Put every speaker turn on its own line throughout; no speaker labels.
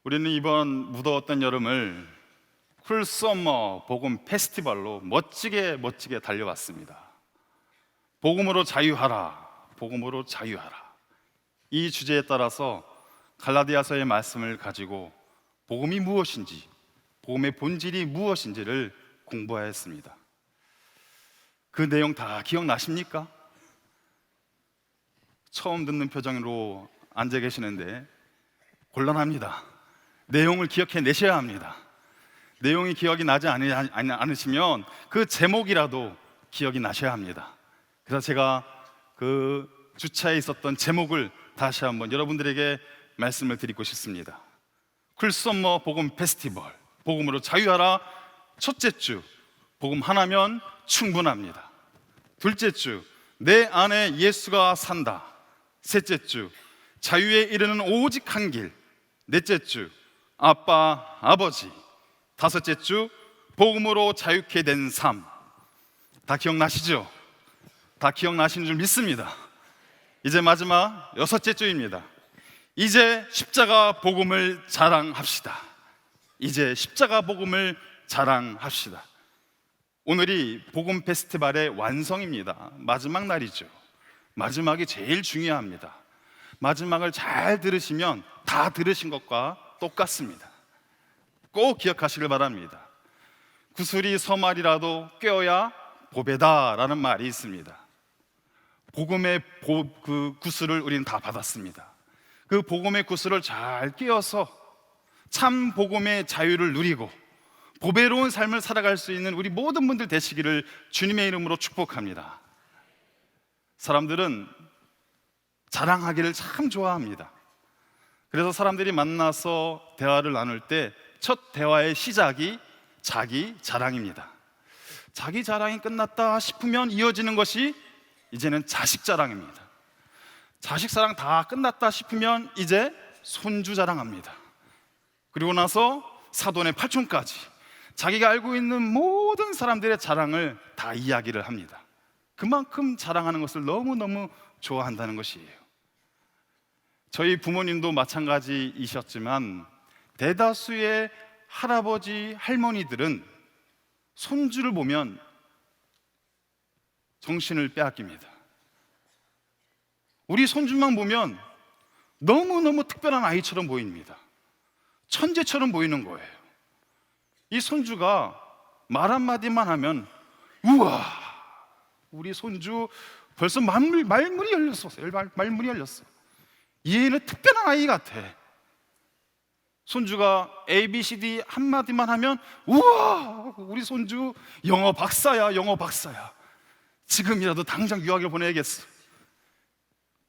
우리는 이번 무더웠던 여름을 쿨 썸머 복음 페스티벌로 멋지게 달려왔습니다. 복음으로 자유하라, 복음으로 자유하라. 이 주제에 따라서 갈라디아서의 말씀을 가지고 복음이 무엇인지, 복음의 본질이 무엇인지를 공부하였습니다. 그 내용 다 기억나십니까? 처음 듣는 표정으로 앉아 계시는데 곤란합니다. 내용을 기억해 내셔야 합니다. 내용이 기억이 나지 않으시면 그 제목이라도 기억이 나셔야 합니다. 그래서 제가 그 주차에 있었던 제목을 다시 한번 여러분들에게 말씀을 드리고 싶습니다. 쿨썸머 복음 페스티벌, 복음으로 자유하라. 첫째 주, 복음 하나면 충분합니다. 둘째 주, 내 안에 예수가 산다. 셋째 주, 자유에 이르는 오직 한 길. 넷째 주, 아빠, 아버지. 다섯째 주, 복음으로 자유케 된 삶. 다 기억나시죠? 다 기억나시는 줄 믿습니다. 이제 마지막 여섯째 주입니다. 이제 십자가 복음을 자랑합시다. 이제 십자가 복음을 자랑합시다. 오늘이 복음 페스티벌의 완성입니다. 마지막 날이죠. 마지막이 제일 중요합니다. 마지막을 잘 들으시면 다 들으신 것과 똑같습니다. 꼭 기억하시길 바랍니다. 구슬이 서말이라도 꿰어야 보배다라는 말이 있습니다. 복음의 그 구슬을 우리는 다 받았습니다. 그 복음의 구슬을 잘 꿰어서 참 복음의 자유를 누리고 보배로운 삶을 살아갈 수 있는 우리 모든 분들 되시기를 주님의 이름으로 축복합니다. 사람들은 자랑하기를 참 좋아합니다. 그래서 사람들이 만나서 대화를 나눌 때 첫 대화의 시작이 자기 자랑입니다. 자기 자랑이 끝났다 싶으면 이어지는 것이 이제는 자식 자랑입니다. 자식 자랑 다 끝났다 싶으면 이제 손주 자랑합니다. 그리고 나서 사돈의 팔촌까지 자기가 알고 있는 모든 사람들의 자랑을 다 이야기를 합니다. 그만큼 자랑하는 것을 너무너무 좋아한다는 것이에요. 저희 부모님도 마찬가지이셨지만 대다수의 할아버지, 할머니들은 손주를 보면 정신을 빼앗깁니다. 우리 손주만 보면 너무너무 특별한 아이처럼 보입니다. 천재처럼 보이는 거예요. 이 손주가 말 한마디만 하면 우와, 우리 손주 벌써 말문이 열렸어. 말문이 열렸어. 얘는 특별한 아이 같아. 손주가 ABCD 한마디만 하면 우와, 우리 손주 영어 박사야, 영어 박사야. 지금이라도 당장 유학을 보내야겠어.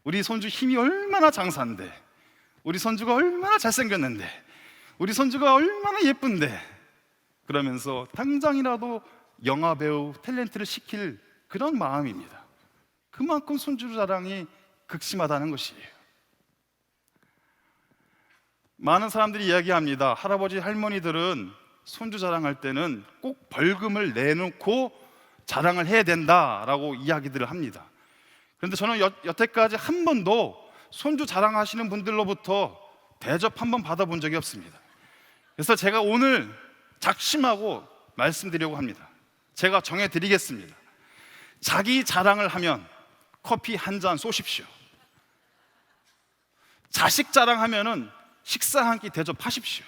우리 손주 힘이 얼마나 장사인데, 우리 손주가 얼마나 잘생겼는데, 우리 손주가 얼마나 예쁜데, 그러면서 당장이라도 영화 배우 탤런트를 시킬 그런 마음입니다. 그만큼 손주 자랑이 극심하다는 것이에요. 많은 사람들이 이야기합니다. 할아버지, 할머니들은 손주 자랑할 때는 꼭 벌금을 내놓고 자랑을 해야 된다라고 이야기들을 합니다. 그런데 저는 여태까지 한 번도 손주 자랑하시는 분들로부터 대접 한 번 받아본 적이 없습니다. 그래서 제가 오늘 작심하고 말씀드리려고 합니다. 제가 정해드리겠습니다. 자기 자랑을 하면 커피 한 잔 쏘십시오. 자식 자랑하면은 식사 한 끼 대접하십시오.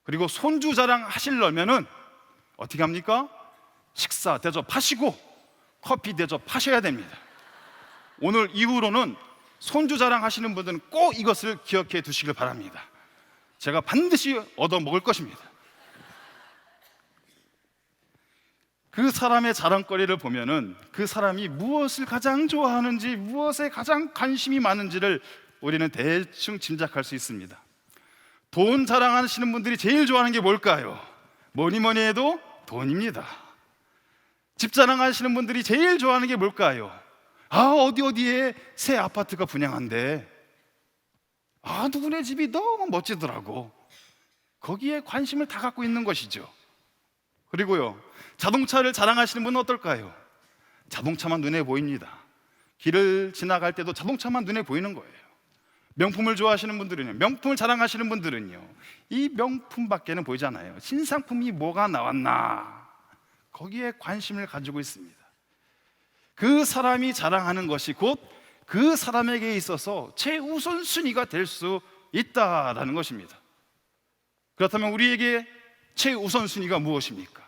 그리고 손주 자랑 하시려면은 어떻게 합니까? 식사 대접하시고 커피 대접하셔야 됩니다. 오늘 이후로는 손주 자랑 하시는 분들은 꼭 이것을 기억해 두시길 바랍니다. 제가 반드시 얻어 먹을 것입니다. 그 사람의 자랑거리를 보면은 그 사람이 무엇을 가장 좋아하는지, 무엇에 가장 관심이 많은지를 우리는 대충 짐작할 수 있습니다. 돈 자랑하시는 분들이 제일 좋아하는 게 뭘까요? 뭐니 해도 돈입니다. 집 자랑하시는 분들이 제일 좋아하는 게 뭘까요? 어디에 새 아파트가 분양한대. 누구네 집이 너무 멋지더라고. 거기에 관심을 다 갖고 있는 것이죠. 그리고요, 자동차를 자랑하시는 분은 어떨까요? 자동차만 눈에 보입니다. 길을 지나갈 때도 자동차만 눈에 보이는 거예요. 명품을 좋아하시는 분들은요, 명품을 자랑하시는 분들은요, 이 명품밖에는 보이지 않아요. 신상품이 뭐가 나왔나, 거기에 관심을 가지고 있습니다. 그 사람이 자랑하는 것이 곧 그 사람에게 있어서 최우선순위가 될 수 있다라는 것입니다. 그렇다면 우리에게 최우선순위가 무엇입니까?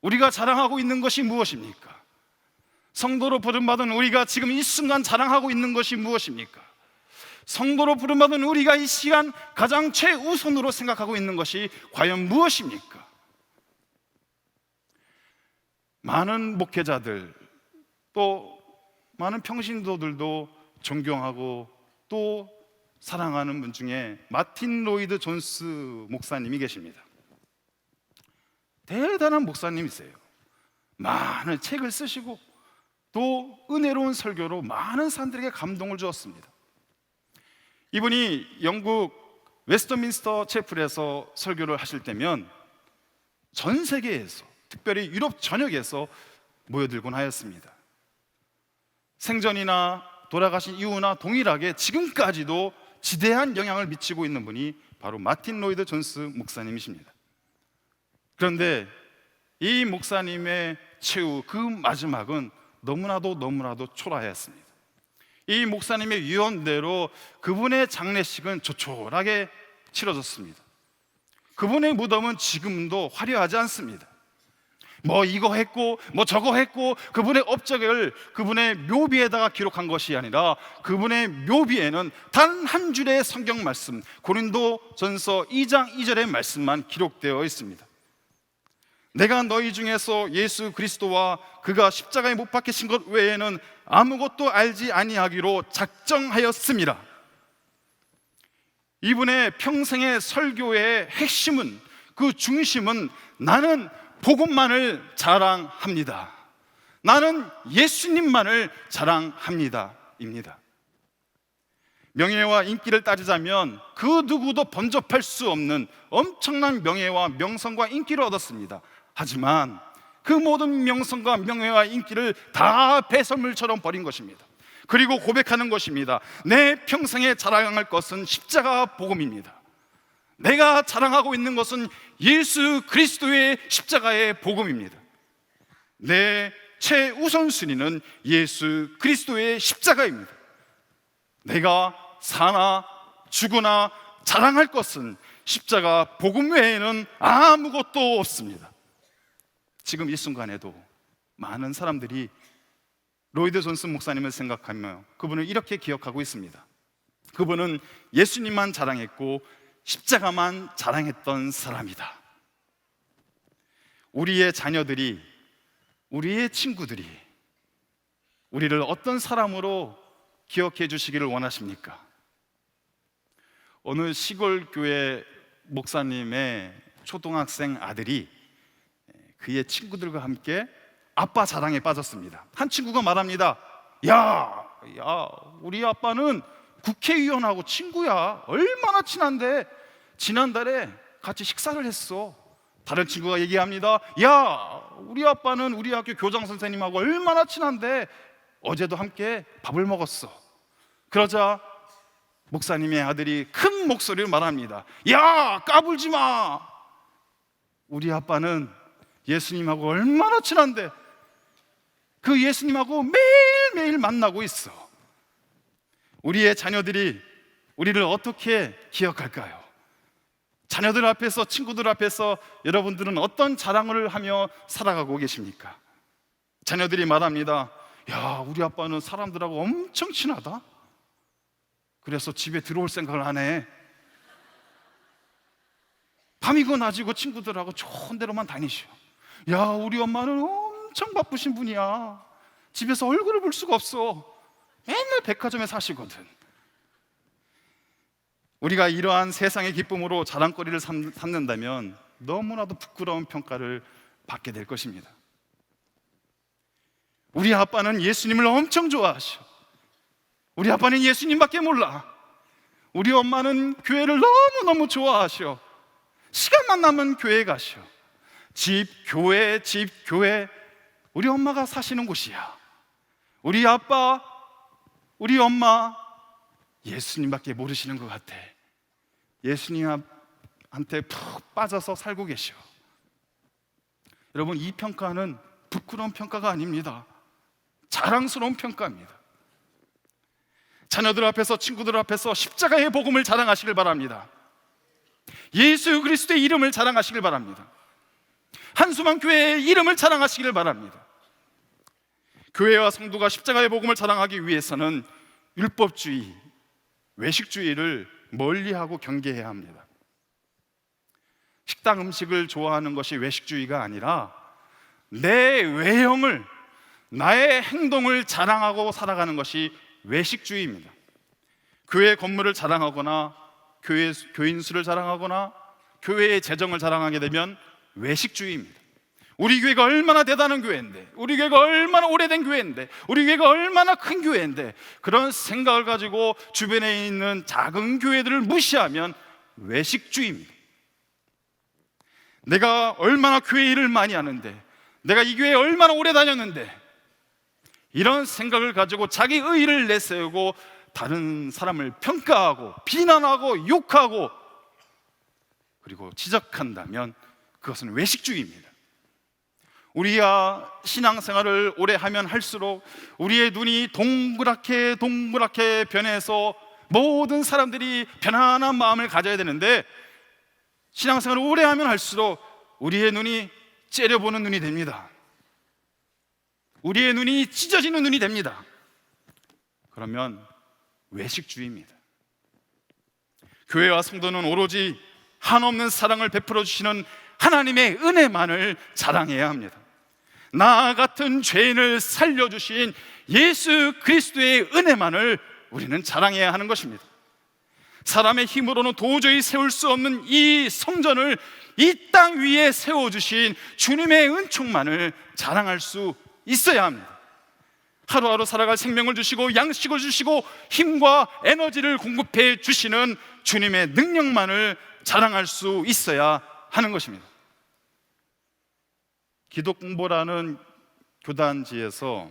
우리가 자랑하고 있는 것이 무엇입니까? 성도로 부름받은 우리가 지금 이 순간 자랑하고 있는 것이 무엇입니까? 성도로 부름받은 우리가 이 시간 가장 최우선으로 생각하고 있는 것이 과연 무엇입니까? 많은 목회자들, 또 많은 평신도들도 존경하고 또 사랑하는 분 중에 마틴 로이드 존스 목사님이 계십니다. 대단한 목사님이세요. 많은 책을 쓰시고 또 은혜로운 설교로 많은 사람들에게 감동을 주었습니다. 이분이 영국 웨스트민스터 채플에서 설교를 하실 때면 전 세계에서, 특별히 유럽 전역에서 모여들곤 하였습니다. 생전이나 돌아가신 이후나 동일하게 지금까지도 지대한 영향을 미치고 있는 분이 바로 마틴 로이드 존스 목사님이십니다. 그런데 이 목사님의 최후 그 마지막은 너무나도 초라했습니다. 이 목사님의 유언대로 그분의 장례식은 조촐하게 치러졌습니다. 그분의 무덤은 지금도 화려하지 않습니다. 뭐 이거 했고 뭐 저거 했고 그분의 업적을 그분의 묘비에다가 기록한 것이 아니라 그분의 묘비에는 단 한 줄의 성경 말씀, 고린도전서 2장 2절의 말씀만 기록되어 있습니다. 내가 너희 중에서 예수 그리스도와 그가 십자가에 못 박히신 것 외에는 아무것도 알지 아니하기로 작정하였습니다. 이분의 평생의 설교의 핵심은, 그 중심은 나는 복음만을 자랑합니다, 나는 예수님만을 자랑합니다 입니다. 명예와 인기를 따지자면 그 누구도 범접할 수 없는 엄청난 명예와 명성과 인기를 얻었습니다. 하지만 그 모든 명성과 명예와 인기를 다 배설물처럼 버린 것입니다. 그리고 고백하는 것입니다. 내 평생에 자랑할 것은 십자가 복음입니다. 내가 자랑하고 있는 것은 예수 그리스도의 십자가의 복음입니다. 내 최우선순위는 예수 그리스도의 십자가입니다. 내가 사나 죽으나 자랑할 것은 십자가 복음 외에는 아무것도 없습니다. 지금 이 순간에도 많은 사람들이 로이드 존스 목사님을 생각하며 그분을 이렇게 기억하고 있습니다. 그분은 예수님만 자랑했고 십자가만 자랑했던 사람이다. 우리의 자녀들이, 우리의 친구들이 우리를 어떤 사람으로 기억해 주시기를 원하십니까? 어느 시골 교회 목사님의 초등학생 아들이 그의 친구들과 함께 아빠 자랑에 빠졌습니다. 한 친구가 말합니다. 야, 우리 아빠는 국회의원하고 친구야. 얼마나 친한데 지난달에 같이 식사를 했어. 다른 친구가 얘기합니다. 야, 우리 아빠는 우리 학교 교장 선생님하고 얼마나 친한데 어제도 함께 밥을 먹었어. 그러자 목사님의 아들이 큰 목소리로 말합니다. 야, 까불지 마. 우리 아빠는 예수님하고 얼마나 친한데 그 예수님하고 매일매일 만나고 있어. 우리의 자녀들이 우리를 어떻게 기억할까요? 자녀들 앞에서, 친구들 앞에서 여러분들은 어떤 자랑을 하며 살아가고 계십니까? 자녀들이 말합니다. 야, 우리 아빠는 사람들하고 엄청 친하다. 그래서 집에 들어올 생각을 안 해. 밤이고 낮이고 친구들하고 좋은 데로만 다니셔. 야, 우리 엄마는 엄청 바쁘신 분이야. 집에서 얼굴을 볼 수가 없어. 맨날 백화점에 사시거든. 우리가 이러한 세상의 기쁨으로 자랑거리를 삼는다면 너무나도 부끄러운 평가를 받게 될 것입니다. 우리 아빠는 예수님을 엄청 좋아하셔. 우리 아빠는 예수님밖에 몰라. 우리 엄마는 교회를 너무너무 좋아하셔. 시간만 나면 교회에 가셔. 집, 교회, 집, 교회. 우리 엄마가 사시는 곳이야. 우리 아빠, 우리 엄마 예수님밖에 모르시는 것 같아. 예수님한테 푹 빠져서 살고 계셔. 여러분, 이 평가는 부끄러운 평가가 아닙니다. 자랑스러운 평가입니다. 자녀들 앞에서, 친구들 앞에서 십자가의 복음을 자랑하시길 바랍니다. 예수 그리스도의 이름을 자랑하시길 바랍니다. 한수만 교회의 이름을 자랑하시길 바랍니다. 교회와 성도가 십자가의 복음을 자랑하기 위해서는 율법주의, 외식주의를 멀리하고 경계해야 합니다. 식당 음식을 좋아하는 것이 외식주의가 아니라 내 외형을, 나의 행동을 자랑하고 살아가는 것이 외식주의입니다. 교회 건물을 자랑하거나 교인 수를 자랑하거나 교회의 재정을 자랑하게 되면 외식주의입니다. 우리 교회가 얼마나 대단한 교회인데, 우리 교회가 얼마나 오래된 교회인데, 우리 교회가 얼마나 큰 교회인데, 그런 생각을 가지고 주변에 있는 작은 교회들을 무시하면 외식주의입니다. 내가 얼마나 교회 일을 많이 하는데, 내가 이 교회에 얼마나 오래 다녔는데, 이런 생각을 가지고 자기 의의를 내세우고 다른 사람을 평가하고 비난하고 욕하고 그리고 지적한다면 그것은 외식주의입니다. 우리가 신앙생활을 오래 하면 할수록 우리의 눈이 동그랗게 변해서 모든 사람들이 편안한 마음을 가져야 되는데, 신앙생활을 오래 하면 할수록 우리의 눈이 째려보는 눈이 됩니다. 우리의 눈이 찢어지는 눈이 됩니다. 그러면 외식주의입니다. 교회와 성도는 오로지 한없는 사랑을 베풀어 주시는 하나님의 은혜만을 자랑해야 합니다. 나 같은 죄인을 살려주신 예수 그리스도의 은혜만을 우리는 자랑해야 하는 것입니다. 사람의 힘으로는 도저히 세울 수 없는 이 성전을 이 땅 위에 세워주신 주님의 은총만을 자랑할 수 있어야 합니다. 하루하루 살아갈 생명을 주시고 양식을 주시고 힘과 에너지를 공급해 주시는 주님의 능력만을 자랑할 수 있어야 하는 것입니다. 기독공보라는 교단지에서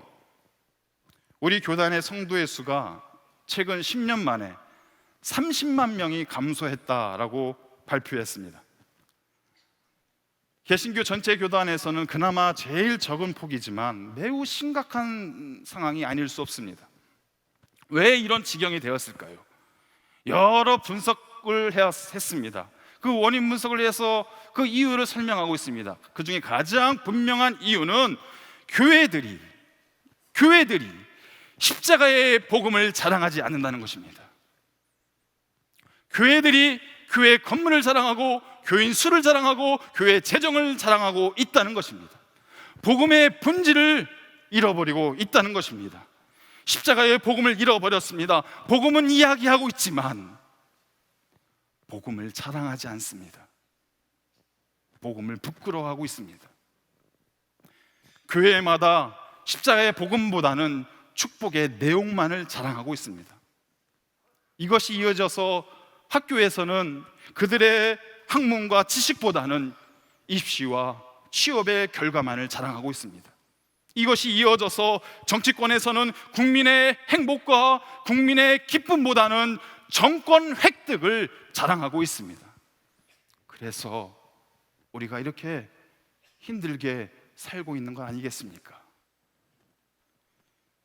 우리 교단의 성도의 수가 최근 10년 만에 30만 명이 감소했다라고 발표했습니다. 개신교 전체 교단에서는 그나마 제일 적은 폭이지만 매우 심각한 상황이 아닐 수 없습니다. 왜 이런 지경이 되었을까요? 여러 분석을 했습니다. 그 원인 분석을 해서 그 이유를 설명하고 있습니다. 그 중에 가장 분명한 이유는 교회들이 십자가의 복음을 자랑하지 않는다는 것입니다. 교회들이 교회 건물을 자랑하고 교인 수를 자랑하고 교회 재정을 자랑하고 있다는 것입니다. 복음의 본질을 잃어버리고 있다는 것입니다. 십자가의 복음을 잃어버렸습니다. 복음은 이야기하고 있지만 복음을 자랑하지 않습니다. 복음을 부끄러워하고 있습니다. 교회마다 십자가의 복음보다는 축복의 내용만을 자랑하고 있습니다. 이것이 이어져서 학교에서는 그들의 학문과 지식보다는 입시와 취업의 결과만을 자랑하고 있습니다. 이것이 이어져서 정치권에서는 국민의 행복과 국민의 기쁨보다는 정권 획득을 자랑하고 있습니다. 그래서 우리가 이렇게 힘들게 살고 있는 거 아니겠습니까?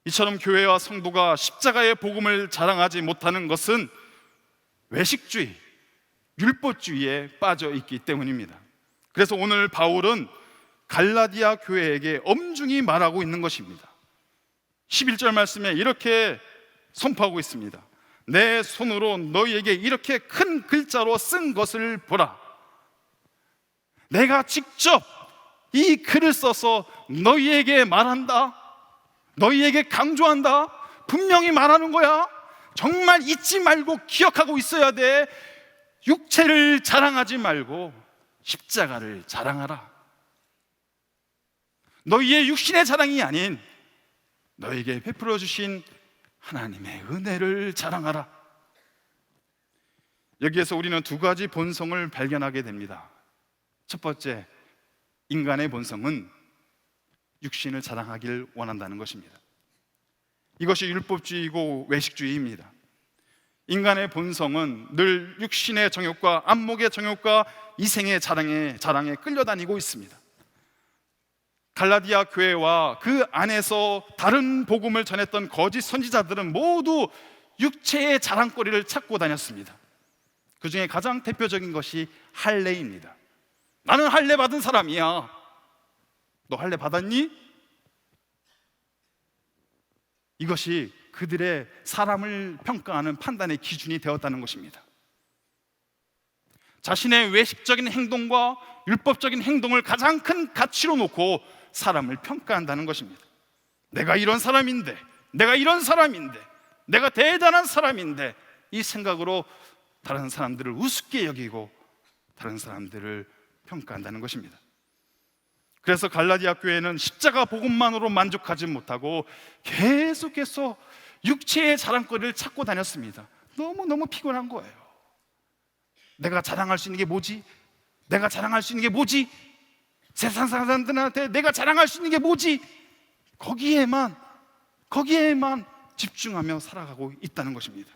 이처럼 교회와 성도가 십자가의 복음을 자랑하지 못하는 것은 외식주의, 율법주의에 빠져 있기 때문입니다. 그래서 오늘 바울은 갈라디아 교회에게 엄중히 말하고 있는 것입니다. 11절 말씀에 이렇게 선포하고 있습니다. 내 손으로 너희에게 이렇게 큰 글자로 쓴 것을 보라. 내가 직접 이 글을 써서 너희에게 말한다. 너희에게 강조한다. 분명히 말하는 거야. 정말 잊지 말고 기억하고 있어야 돼. 육체를 자랑하지 말고 십자가를 자랑하라. 너희의 육신의 자랑이 아닌 너에게 베풀어 주신 하나님의 은혜를 자랑하라. 여기에서 우리는 두 가지 본성을 발견하게 됩니다. 첫 번째, 인간의 본성은 육신을 자랑하길 원한다는 것입니다. 이것이 율법주의이고 외식주의입니다. 인간의 본성은 늘 육신의 정욕과 안목의 정욕과 이생의 자랑에 끌려다니고 있습니다. 갈라디아 교회와 그 안에서 다른 복음을 전했던 거짓 선지자들은 모두 육체의 자랑거리를 찾고 다녔습니다. 그 중에 가장 대표적인 것이 할례입니다. 나는 할례 받은 사람이야. 너 할례 받았니? 이것이 그들의 사람을 평가하는 판단의 기준이 되었다는 것입니다. 자신의 외식적인 행동과 율법적인 행동을 가장 큰 가치로 놓고 사람을 평가한다는 것입니다. 내가 이런 사람인데, 내가 이런 사람인데, 내가 대단한 사람인데, 이 생각으로 다른 사람들을 우습게 여기고 다른 사람들을 평가한다는 것입니다. 그래서 갈라디아 교회는 십자가 복음만으로 만족하지 못하고 계속해서 육체의 자랑거리를 찾고 다녔습니다. 너무너무 피곤한 거예요. 내가 자랑할 수 있는 게 뭐지? 내가 자랑할 수 있는 게 뭐지? 세상 사람들한테 내가 자랑할 수 있는 게 뭐지? 거기에만 집중하며 살아가고 있다는 것입니다.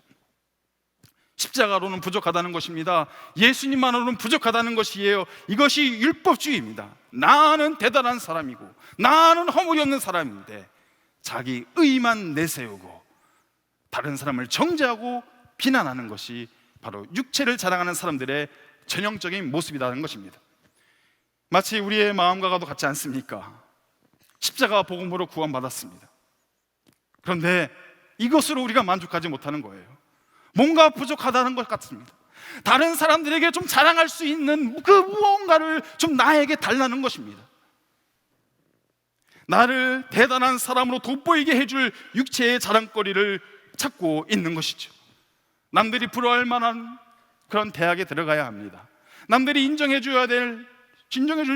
십자가로는 부족하다는 것입니다. 예수님만으로는 부족하다는 것이에요. 이것이 율법주의입니다. 나는 대단한 사람이고 나는 허물이 없는 사람인데 자기 의만 내세우고 다른 사람을 정죄하고 비난하는 것이 바로 육체를 자랑하는 사람들의 전형적인 모습이라는 것입니다. 마치 우리의 마음과도 같지 않습니까? 십자가 복음으로 구원받았습니다. 그런데 이것으로 우리가 만족하지 못하는 거예요. 뭔가 부족하다는 것 같습니다. 다른 사람들에게 좀 자랑할 수 있는 그 무언가를 좀 나에게 달라는 것입니다. 나를 대단한 사람으로 돋보이게 해줄 육체의 자랑거리를 찾고 있는 것이죠. 남들이 부러워할 만한 그런 대학에 들어가야 합니다. 남들이 인정해 줄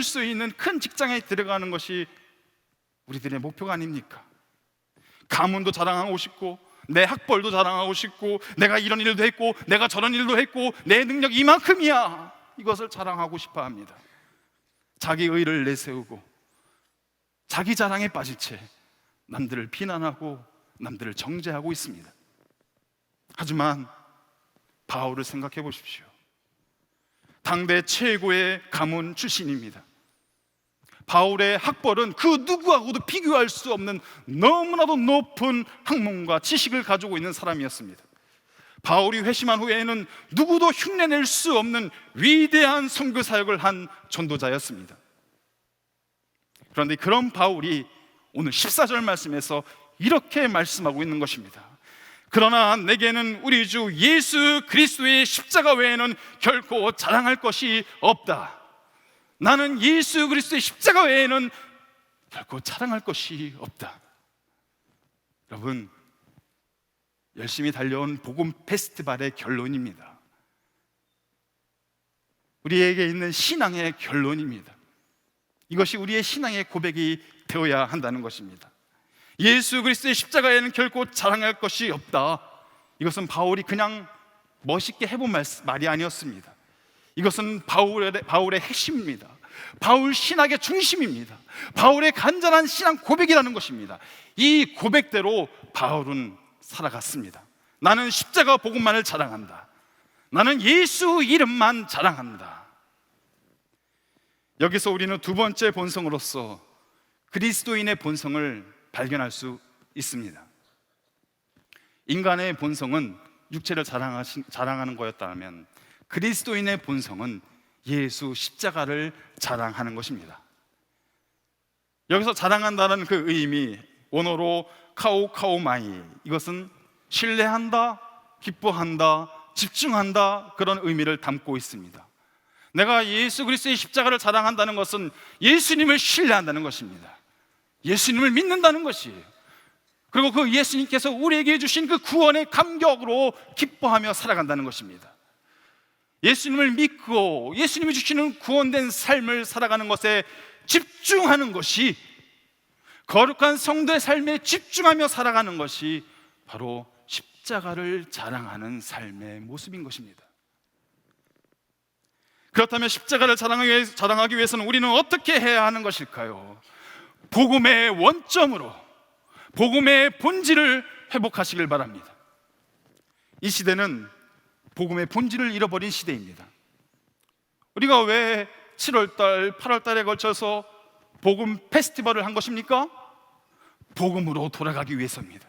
수 있는 큰 직장에 들어가는 것이 우리들의 목표가 아닙니까? 가문도 자랑하고 싶고 내 학벌도 자랑하고 싶고 내가 이런 일도 했고 내가 저런 일도 했고 내 능력이 이만큼이야, 이것을 자랑하고 싶어 합니다. 자기 의를 내세우고 자기 자랑에 빠질 채 남들을 비난하고 남들을 정죄하고 있습니다. 하지만 바울을 생각해 보십시오. 당대 최고의 가문 출신입니다. 바울의 학벌은 그 누구하고도 비교할 수 없는 너무나도 높은 학문과 지식을 가지고 있는 사람이었습니다. 바울이 회심한 후에는 누구도 흉내낼 수 없는 위대한 선교 사역을 한 전도자였습니다. 그런데 그런 바울이 오늘 14절 말씀에서 이렇게 말씀하고 있는 것입니다. 그러나 내게는 우리 주 예수 그리스도의 십자가 외에는 결코 자랑할 것이 없다. 나는 예수 그리스도의 십자가 외에는 결코 자랑할 것이 없다. 여러분, 열심히 달려온 복음 페스티벌의 결론입니다. 우리에게 있는 신앙의 결론입니다. 이것이 우리의 신앙의 고백이 되어야 한다는 것입니다. 예수 그리스도의 십자가에는 결코 자랑할 것이 없다. 이것은 바울이 그냥 멋있게 해본 말이 아니었습니다. 이것은 바울의 핵심입니다. 바울 신학의 중심입니다. 바울의 간절한 신앙 고백이라는 것입니다. 이 고백대로 바울은 살아갔습니다. 나는 십자가 복음만을 자랑한다. 나는 예수 이름만 자랑한다. 여기서 우리는 두 번째 본성으로서 그리스도인의 본성을 발견할 수 있습니다. 인간의 본성은 육체를 자랑하는 거였다면 그리스도인의 본성은 예수 십자가를 자랑하는 것입니다. 여기서 자랑한다는 그 의미, 원어로 카오카오마이, 이것은 신뢰한다, 기뻐한다, 집중한다, 그런 의미를 담고 있습니다. 내가 예수 그리스도의 십자가를 자랑한다는 것은 예수님을 신뢰한다는 것입니다. 예수님을 믿는다는 것이에요. 그리고 그 예수님께서 우리에게 주신 그 구원의 감격으로 기뻐하며 살아간다는 것입니다. 예수님을 믿고 예수님이 주시는 구원된 삶을 살아가는 것에 집중하는 것이, 거룩한 성도의 삶에 집중하며 살아가는 것이 바로 십자가를 자랑하는 삶의 모습인 것입니다. 그렇다면 십자가를 자랑하기 위해서는 우리는 어떻게 해야 하는 것일까요? 복음의 원점으로 복음의 본질을 회복하시길 바랍니다. 이 시대는 복음의 본질을 잃어버린 시대입니다. 우리가 왜 7월달, 8월달에 걸쳐서 복음 페스티벌을 한 것입니까? 복음으로 돌아가기 위해서입니다.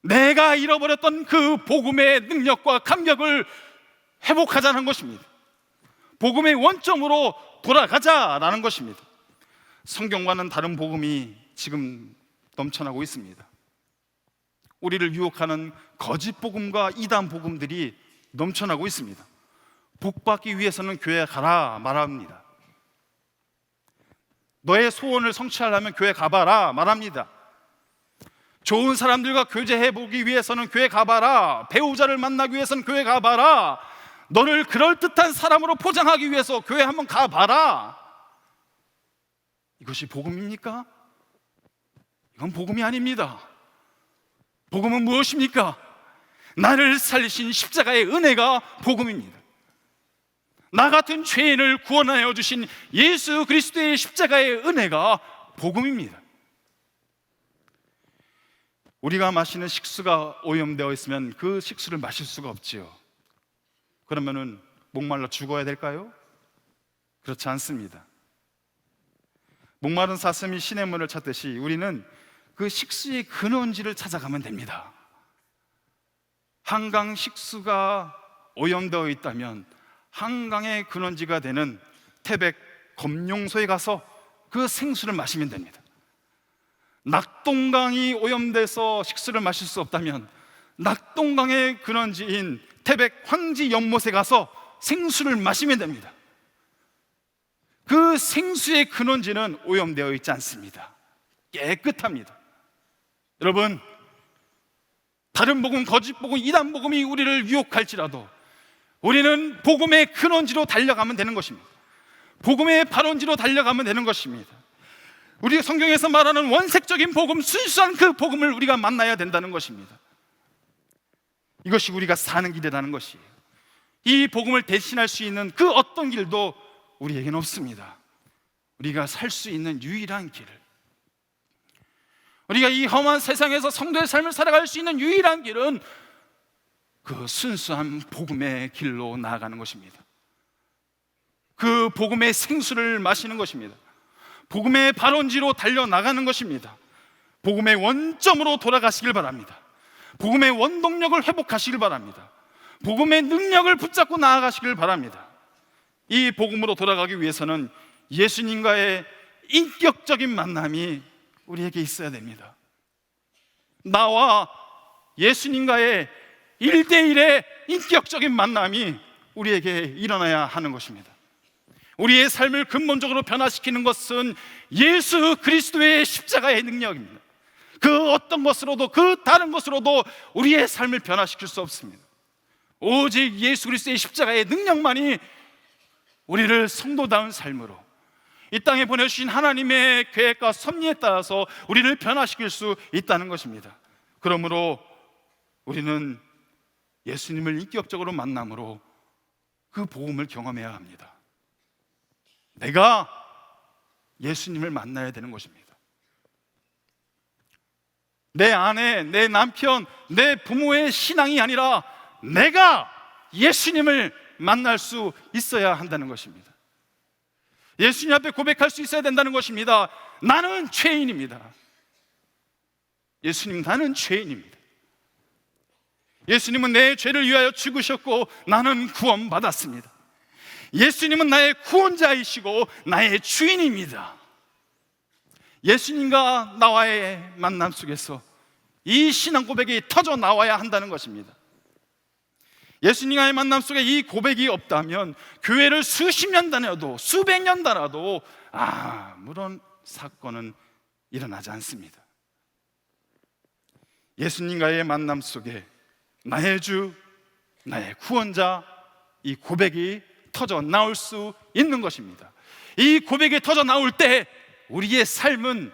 내가 잃어버렸던 그 복음의 능력과 감격을 회복하자는 것입니다. 복음의 원점으로 돌아가자라는 것입니다. 성경과는 다른 복음이 지금 넘쳐나고 있습니다. 우리를 유혹하는 거짓 복음과 이단 복음들이 넘쳐나고 있습니다. 복받기 위해서는 교회 가라 말합니다. 너의 소원을 성취하려면 교회 가봐라 말합니다. 좋은 사람들과 교제해보기 위해서는 교회 가봐라. 배우자를 만나기 위해서는 교회 가봐라. 너를 그럴듯한 사람으로 포장하기 위해서 교회 한번 가봐라. 이것이 복음입니까? 이건 복음이 아닙니다. 복음은 무엇입니까? 나를 살리신 십자가의 은혜가 복음입니다. 나 같은 죄인을 구원하여 주신 예수 그리스도의 십자가의 은혜가 복음입니다. 우리가 마시는 식수가 오염되어 있으면 그 식수를 마실 수가 없지요. 그러면은 목말라 죽어야 될까요? 그렇지 않습니다. 목마른 사슴이 시냇물을 찾듯이 우리는 그 식수의 근원지를 찾아가면 됩니다. 한강 식수가 오염되어 있다면 한강의 근원지가 되는 태백 검룡소에 가서 그 생수를 마시면 됩니다. 낙동강이 오염돼서 식수를 마실 수 없다면 낙동강의 근원지인 태백 황지 연못에 가서 생수를 마시면 됩니다. 그 생수의 근원지는 오염되어 있지 않습니다. 깨끗합니다. 여러분, 다른 복음, 거짓 복음, 이단 복음이 우리를 유혹할지라도 우리는 복음의 근원지로 달려가면 되는 것입니다. 복음의 발원지로 달려가면 되는 것입니다. 우리 성경에서 말하는 원색적인 복음, 순수한 그 복음을 우리가 만나야 된다는 것입니다. 이것이 우리가 사는 길이라는 것이에요. 이 복음을 대신할 수 있는 그 어떤 길도 우리에게는 없습니다. 우리가 살 수 있는 유일한 길을, 우리가 이 험한 세상에서 성도의 삶을 살아갈 수 있는 유일한 길은 그 순수한 복음의 길로 나아가는 것입니다. 그 복음의 생수를 마시는 것입니다. 복음의 발원지로 달려나가는 것입니다. 복음의 원점으로 돌아가시길 바랍니다. 복음의 원동력을 회복하시길 바랍니다. 복음의 능력을 붙잡고 나아가시길 바랍니다. 이 복음으로 돌아가기 위해서는 예수님과의 인격적인 만남이 우리에게 있어야 됩니다. 나와 예수님과의 1대1의 인격적인 만남이 우리에게 일어나야 하는 것입니다. 우리의 삶을 근본적으로 변화시키는 것은 예수 그리스도의 십자가의 능력입니다. 그 어떤 것으로도, 그 다른 것으로도 우리의 삶을 변화시킬 수 없습니다. 오직 예수 그리스도의 십자가의 능력만이 우리를 성도다운 삶으로, 이 땅에 보내주신 하나님의 계획과 섭리에 따라서 우리를 변화시킬 수 있다는 것입니다. 그러므로 우리는 예수님을 인격적으로 만남으로 그 복음을 경험해야 합니다. 내가 예수님을 만나야 되는 것입니다. 내 아내, 내 남편, 내 부모의 신앙이 아니라 내가 예수님을 만날 수 있어야 한다는 것입니다. 예수님 앞에 고백할 수 있어야 된다는 것입니다. 나는 죄인입니다. 예수님, 나는 죄인입니다. 예수님은 내 죄를 위하여 죽으셨고 나는 구원받았습니다. 예수님은 나의 구원자이시고 나의 주인입니다. 예수님과 나와의 만남 속에서 이 신앙 고백이 터져 나와야 한다는 것입니다. 예수님과의 만남 속에 이 고백이 없다면 교회를 수십 년 다녀도, 수백 년 다녀도 아무런 사건은 일어나지 않습니다. 예수님과의 만남 속에 나의 주, 나의 구원자, 이 고백이 터져 나올 수 있는 것입니다. 이 고백이 터져 나올 때 우리의 삶은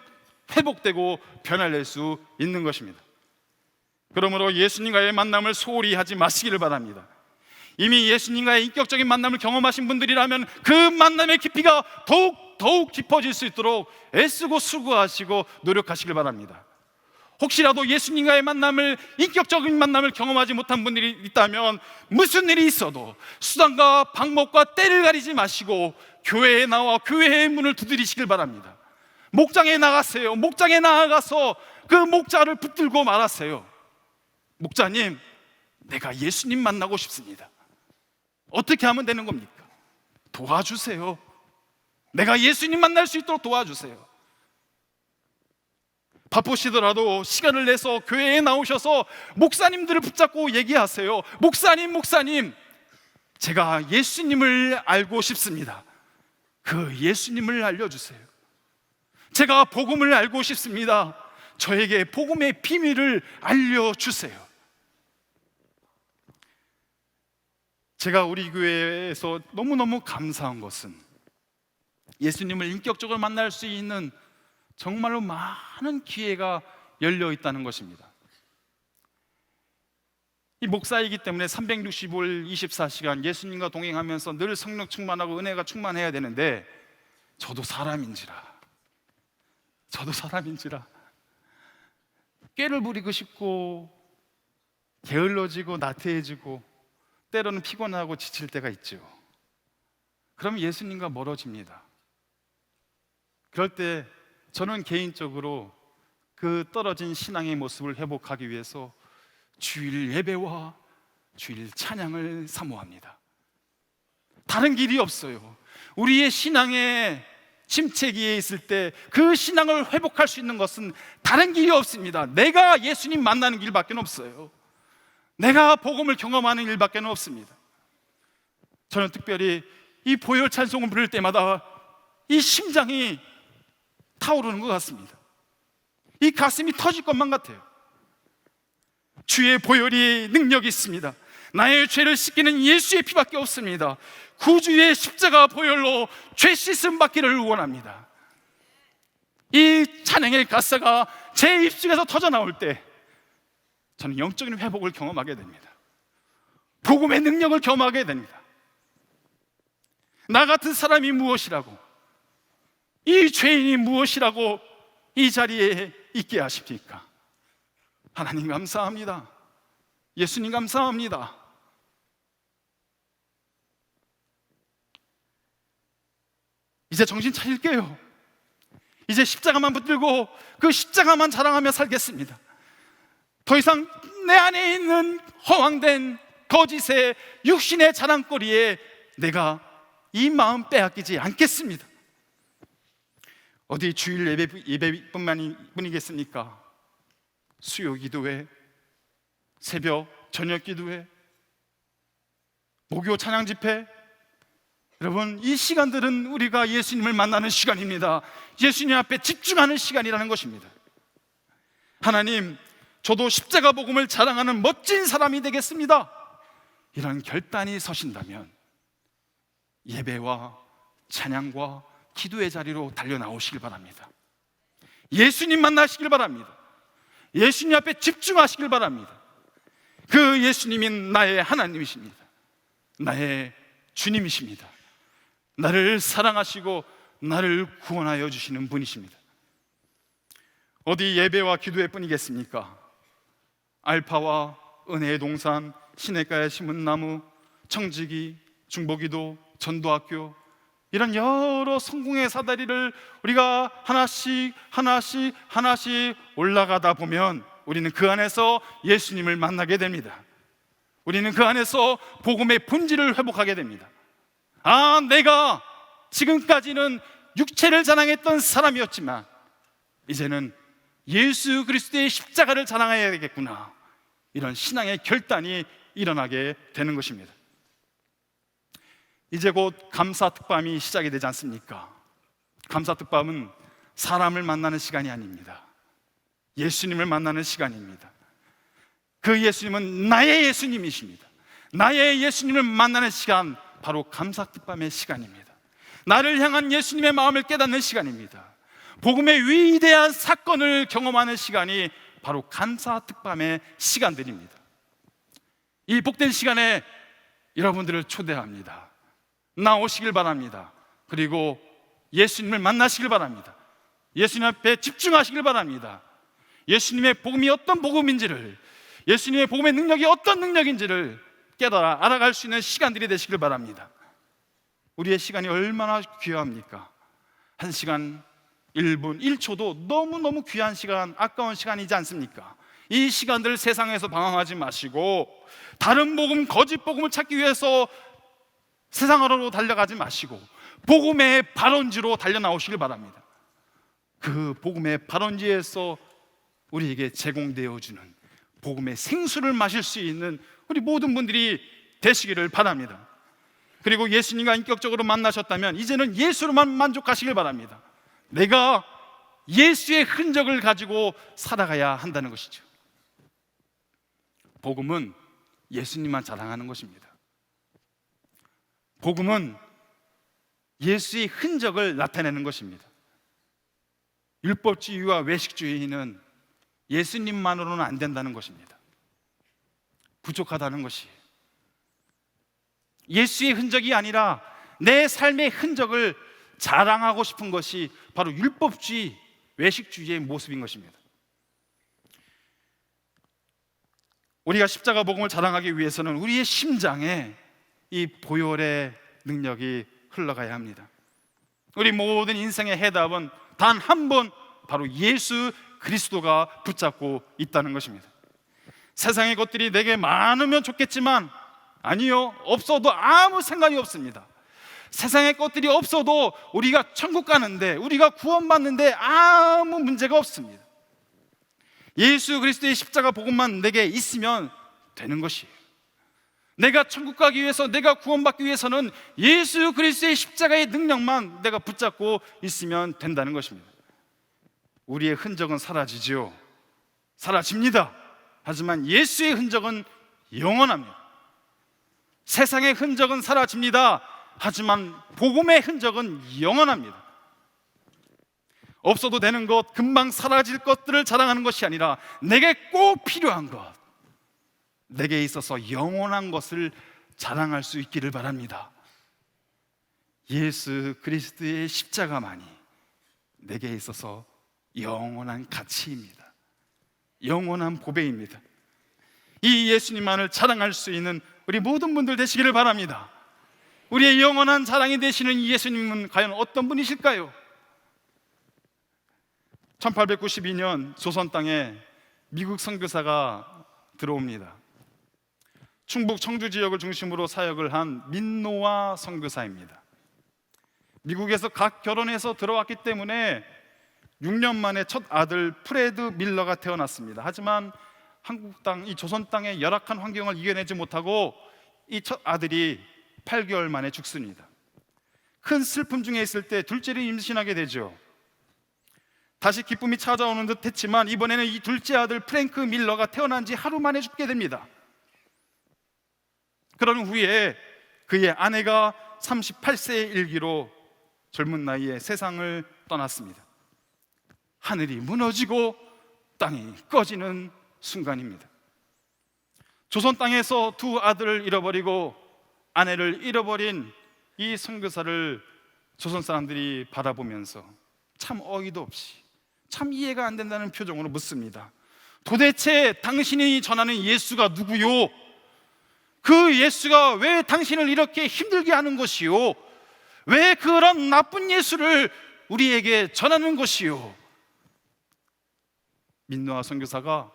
회복되고 변화될 수 있는 것입니다. 그러므로 예수님과의 만남을 소홀히 하지 마시기를 바랍니다. 이미 예수님과의 인격적인 만남을 경험하신 분들이라면 그 만남의 깊이가 더욱 깊어질 수 있도록 애쓰고 수고하시고 노력하시길 바랍니다. 혹시라도 예수님과의 만남을, 인격적인 만남을 경험하지 못한 분들이 있다면 무슨 일이 있어도 수단과 방법과 때를 가리지 마시고 교회에 나와 교회의 문을 두드리시길 바랍니다. 목장에 나가세요. 목장에 나아가서 그 목자를 붙들고 말하세요. 목자님, 내가 예수님 만나고 싶습니다. 어떻게 하면 되는 겁니까? 도와주세요. 내가 예수님 만날 수 있도록 도와주세요. 바쁘시더라도 시간을 내서 교회에 나오셔서 목사님들을 붙잡고 얘기하세요. 목사님, 제가 예수님을 알고 싶습니다. 그 예수님을 알려주세요. 제가 복음을 알고 싶습니다. 저에게 복음의 비밀을 알려주세요. 제가 우리 교회에서 너무너무 감사한 것은 예수님을 인격적으로 만날 수 있는 정말로 많은 기회가 열려 있다는 것입니다. 이 목사이기 때문에 365일 24시간 예수님과 동행하면서 늘 성령 충만하고 은혜가 충만해야 되는데 저도 사람인지라 꾀를 부리고 싶고 게을러지고 나태해지고 때로는 피곤하고 지칠 때가 있죠. 그럼 예수님과 멀어집니다. 그럴 때 저는 개인적으로 그 떨어진 신앙의 모습을 회복하기 위해서 주일 예배와 주일 찬양을 사모합니다. 다른 길이 없어요. 우리의 신앙의 침체기에 있을 때 그 신앙을 회복할 수 있는 것은 다른 길이 없습니다. 내가 예수님 만나는 길밖에 없어요. 내가 복음을 경험하는 일밖에 없습니다. 저는 특별히 이 보혈 찬송을 부를 때마다 이 심장이 타오르는 것 같습니다. 이 가슴이 터질 것만 같아요. 주의 보혈이 능력이 있습니다. 나의 죄를 씻기는 예수의 피밖에 없습니다. 구주의 십자가 보혈로 죄 씻음 받기를 원합니다. 이 찬양의 가사가 제 입술에서 터져 나올 때 저는 영적인 회복을 경험하게 됩니다. 복음의 능력을 경험하게 됩니다. 나 같은 사람이 무엇이라고, 이 죄인이 무엇이라고 이 자리에 있게 하십니까? 하나님 감사합니다. 예수님 감사합니다. 이제 정신 차릴게요. 이제 십자가만 붙들고 그 십자가만 자랑하며 살겠습니다. 더 이상 내 안에 있는 허황된 거짓의 육신의 자랑거리에 내가 이 마음 빼앗기지 않겠습니다. 어디 주일 예배뿐이겠습니까? 수요 기도회, 새벽 저녁 기도회, 목요 찬양 집회, 여러분 이 시간들은 우리가 예수님을 만나는 시간입니다. 예수님 앞에 집중하는 시간이라는 것입니다. 하나님, 저도 십자가 복음을 자랑하는 멋진 사람이 되겠습니다. 이런 결단이 서신다면 예배와 찬양과 기도의 자리로 달려나오시길 바랍니다. 예수님 만나시길 바랍니다. 예수님 앞에 집중하시길 바랍니다. 그 예수님이 나의 하나님이십니다. 나의 주님이십니다. 나를 사랑하시고 나를 구원하여 주시는 분이십니다. 어디 예배와 기도회 뿐이겠습니까? 알파와 은혜의 동산, 시냇가에 심은 나무, 청지기, 중보기도, 전도학교, 이런 여러 성공의 사다리를 우리가 하나씩 올라가다 보면 우리는 그 안에서 예수님을 만나게 됩니다. 우리는 그 안에서 복음의 본질을 회복하게 됩니다. 아, 내가 지금까지는 육체를 자랑했던 사람이었지만 이제는 예수 그리스도의 십자가를 자랑해야 되겠구나, 이런 신앙의 결단이 일어나게 되는 것입니다. 이제 곧 감사특밤이 시작이 되지 않습니까? 감사특밤은 사람을 만나는 시간이 아닙니다. 예수님을 만나는 시간입니다. 그 예수님은 나의 예수님이십니다. 나의 예수님을 만나는 시간, 바로 감사특밤의 시간입니다. 나를 향한 예수님의 마음을 깨닫는 시간입니다. 복음의 위대한 사건을 경험하는 시간이 바로 감사특밤의 시간들입니다. 이 복된 시간에 여러분들을 초대합니다. 나오시길 바랍니다. 그리고 예수님을 만나시길 바랍니다. 예수님 앞에 집중하시길 바랍니다. 예수님의 복음이 어떤 복음인지를, 예수님의 복음의 능력이 어떤 능력인지를 깨달아 알아갈 수 있는 시간들이 되시길 바랍니다. 우리의 시간이 얼마나 귀합니까? 1시간 1분 1초도 너무너무 귀한 시간, 아까운 시간이지 않습니까? 이 시간들 세상에서 방황하지 마시고 다른 복음, 거짓 복음을 찾기 위해서 세상으로 달려가지 마시고 복음의 발원지로 달려나오시길 바랍니다. 그 복음의 발원지에서 우리에게 제공되어 주는 복음의 생수를 마실 수 있는 우리 모든 분들이 되시기를 바랍니다. 그리고 예수님과 인격적으로 만나셨다면 이제는 예수로만 만족하시길 바랍니다. 내가 예수의 흔적을 가지고 살아가야 한다는 것이죠. 복음은 예수님만 자랑하는 것입니다. 복음은 예수의 흔적을 나타내는 것입니다. 율법주의와 외식주의는 예수님만으로는 안 된다는 것입니다. 부족하다는 것이, 예수의 흔적이 아니라 내 삶의 흔적을 자랑하고 싶은 것이 바로 율법주의, 외식주의의 모습인 것입니다. 우리가 십자가 복음을 자랑하기 위해서는 우리의 심장에 이 보혈의 능력이 흘러가야 합니다. 우리 모든 인생의 해답은 단 한 번, 바로 예수 그리스도가 붙잡고 있다는 것입니다. 세상의 것들이 내게 많으면 좋겠지만 아니요, 없어도 아무 상관이 없습니다. 세상의 것들이 없어도 우리가 천국 가는데, 우리가 구원받는데 아무 문제가 없습니다. 예수 그리스도의 십자가 복음만 내게 있으면 되는 것이에요. 내가 천국 가기 위해서, 내가 구원받기 위해서는 예수 그리스도의 십자가의 능력만 내가 붙잡고 있으면 된다는 것입니다. 우리의 흔적은 사라지지요. 사라집니다. 하지만 예수의 흔적은 영원합니다. 세상의 흔적은 사라집니다. 하지만 복음의 흔적은 영원합니다. 없어도 되는 것, 금방 사라질 것들을 자랑하는 것이 아니라 내게 꼭 필요한 것, 내게 있어서 영원한 것을 자랑할 수 있기를 바랍니다. 예수 그리스도의 십자가만이 내게 있어서 영원한 가치입니다. 영원한 보배입니다. 이 예수님만을 자랑할 수 있는 우리 모든 분들 되시기를 바랍니다. 우리의 영원한 자랑이 되시는 이 예수님은 과연 어떤 분이실까요? 1892년 조선 땅에 미국 선교사가 들어옵니다. 충북 청주 지역을 중심으로 사역을 한 민노아 선교사입니다. 미국에서 각 결혼해서 들어왔기 때문에 6년 만에 첫 아들 프레드 밀러가 태어났습니다. 하지만 한국 땅, 이 조선 땅의 열악한 환경을 이겨내지 못하고 이 첫 아들이 8개월 만에 죽습니다. 큰 슬픔 중에 있을 때 둘째를 임신하게 되죠. 다시 기쁨이 찾아오는 듯 했지만 이번에는 이 둘째 아들 프랭크 밀러가 태어난 지 하루 만에 죽게 됩니다. 그런 후에 그의 아내가 38세의 일기로 젊은 나이에 세상을 떠났습니다. 하늘이 무너지고 땅이 꺼지는 순간입니다. 조선 땅에서 두 아들을 잃어버리고 아내를 잃어버린 이 선교사를 조선 사람들이 바라보면서 참 어이도 없이, 참 이해가 안 된다는 표정으로 묻습니다. 도대체 당신이 전하는 예수가 누구요? 그 예수가 왜 당신을 이렇게 힘들게 하는 것이요? 왜 그런 나쁜 예수를 우리에게 전하는 것이요? 민노아 선교사가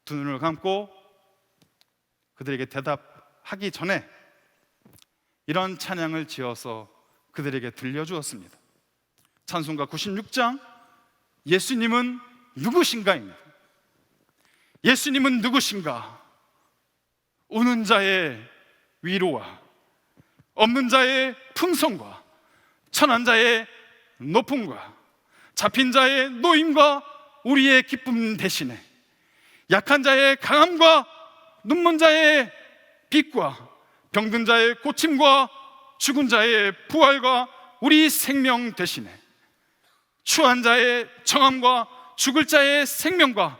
두 눈을 감고 그들에게 대답하기 전에 이런 찬양을 지어서 그들에게 들려주었습니다. 찬송가 96장 예수님은 누구신가입니다. 예수님은 누구신가? 우는 자의 위로와 없는 자의 풍성과 천한 자의 높음과 잡힌 자의 노임과 우리의 기쁨 대신에 약한 자의 강함과 눈먼 자의 빛과 병든 자의 고침과 죽은 자의 부활과 우리 생명 대신에 추한 자의 정함과 죽을 자의 생명과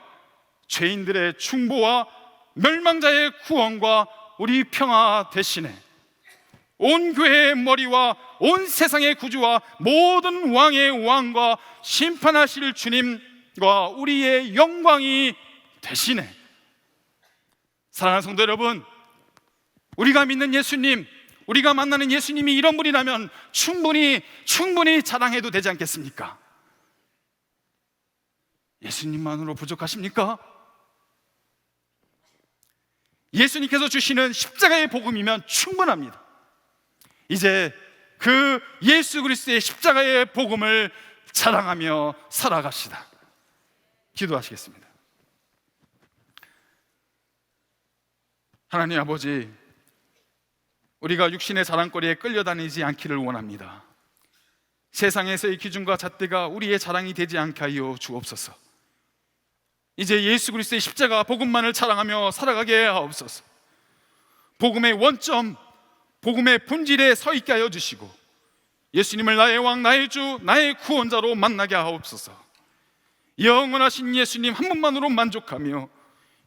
죄인들의 중보와 멸망자의 구원과 우리 평화 대신에 온 교회의 머리와 온 세상의 구주와 모든 왕의 왕과 심판하실 주님 우리의 영광이 되시네. 사랑하는 성도 여러분, 우리가 믿는 예수님, 우리가 만나는 예수님이 이런 분이라면 충분히 자랑해도 되지 않겠습니까? 예수님만으로 부족하십니까? 예수님께서 주시는 십자가의 복음이면 충분합니다. 이제 그 예수 그리스도의 십자가의 복음을 자랑하며 살아갑시다. 기도하시겠습니다. 하나님 아버지, 우리가 육신의 자랑거리에 끌려다니지 않기를 원합니다. 세상에서의 기준과 잣대가 우리의 자랑이 되지 않게 하여 주옵소서. 이제 예수 그리스도의 십자가 복음만을 자랑하며 살아가게 하옵소서. 복음의 원점, 복음의 본질에 서 있게 하여 주시고 예수님을 나의 왕, 나의 주, 나의 구원자로 만나게 하옵소서. 영원하신 예수님 한 분만으로 만족하며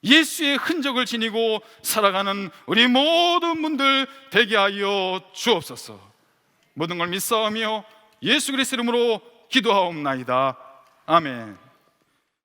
예수의 흔적을 지니고 살아가는 우리 모든 분들 되게 하여 주옵소서. 모든 걸 믿사오며 예수 그리스도 이름으로 기도하옵나이다. 아멘.